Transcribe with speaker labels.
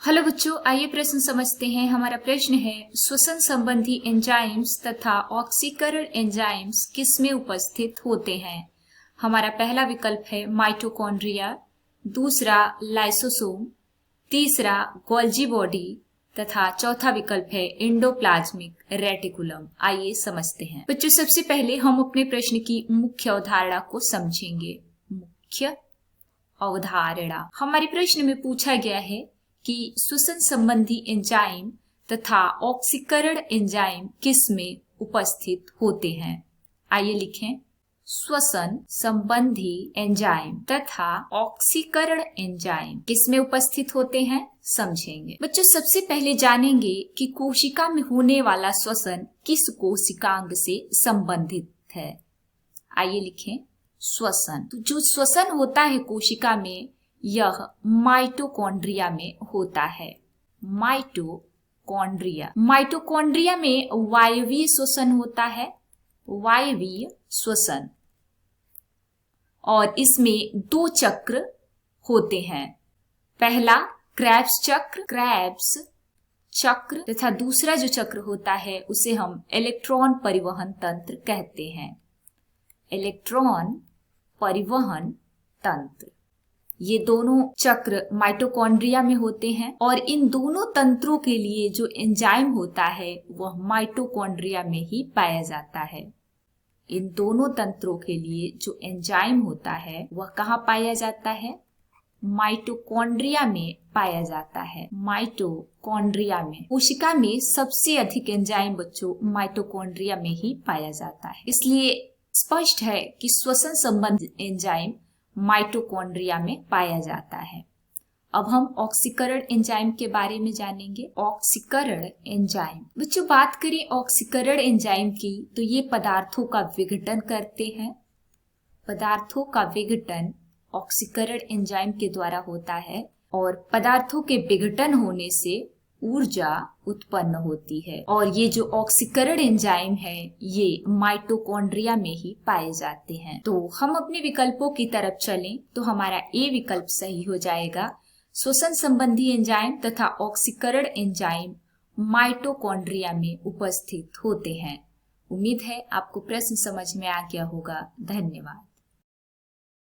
Speaker 1: Hello बच्चों, आइए प्रश्न समझते हैं। हमारा प्रश्न है श्वसन संबंधी एंजाइम्स तथा ऑक्सीकरण एंजाइम्स किसमें उपस्थित होते हैं। हमारा पहला विकल्प है माइटोकॉन्ड्रिया, दूसरा लाइसोसोम, तीसरा गोल्जी बॉडी तथा चौथा विकल्प है एंडोप्लाज्मिक रेटिकुलम। आइए समझते हैं बच्चों। सबसे पहले हम अपने प्रश्न की मुख्य अवधारणा को समझेंगे। मुख्य अवधारणा, हमारे प्रश्न में पूछा गया है कि श्वसन संबंधी एंजाइम तथा ऑक्सीकरण एंजाइम किसमें उपस्थित होते हैं। आइए लिखें, श्वसन संबंधी एंजाइम तथा ऑक्सीकरण एंजाइम किसमें उपस्थित होते हैं, समझेंगे। बच्चों, सबसे पहले जानेंगे कि कोशिका में होने वाला श्वसन किस कोशिकांग से संबंधित है। आइए लिखें, श्वसन। तो जो श्वसन होता है कोशिका में, यह माइटोकॉन्ड्रिया में होता है। माइटोकॉन्ड्रिया में वायवीय श्वसन होता है, वायवीय श्वसन, और इसमें दो चक्र होते हैं। पहला क्रेब्स चक्र तथा दूसरा जो चक्र होता है उसे हम इलेक्ट्रॉन परिवहन तंत्र कहते हैं। इलेक्ट्रॉन परिवहन तंत्र, ये दोनों चक्र माइटोकॉन्ड्रिया में होते हैं और इन दोनों तंत्रों के लिए जो एंजाइम होता है वह माइटोकॉन्ड्रिया में ही पाया जाता है। इन दोनों तंत्रों के लिए जो एंजाइम होता है वह कहाँ पाया जाता है, माइटोकॉन्ड्रिया में पाया जाता है। माइटोकॉन्ड्रिया में, कोशिका में सबसे अधिक एंजाइम बच्चों माइटोकॉन्ड्रिया में ही पाया जाता है। इसलिए स्पष्ट है कि श्वसन संबंधी एंजाइम माइटोकॉन्ड्रिया में पाया जाता है। अब हम ऑक्सीकरण एंजाइम के बारे में जानेंगे। ऑक्सीकरण एंजाइम, बच्चों बात करें ऑक्सीकरण एंजाइम की तो ये पदार्थों का विघटन करते हैं। पदार्थों का विघटन ऑक्सीकरण एंजाइम के द्वारा होता है और पदार्थों के विघटन होने से ऊर्जा उत्पन्न होती है। और ये जो ऑक्सीकरण एंजाइम है ये माइटोकॉन्ड्रिया में ही पाए जाते हैं। तो हम अपने विकल्पों की तरफ चलें तो हमारा ए विकल्प सही हो जाएगा। श्वसन संबंधी एंजाइम तथा ऑक्सीकरण एंजाइम माइटोकॉन्ड्रिया में उपस्थित होते हैं। उम्मीद है आपको प्रश्न समझ में आ गया होगा। धन्यवाद।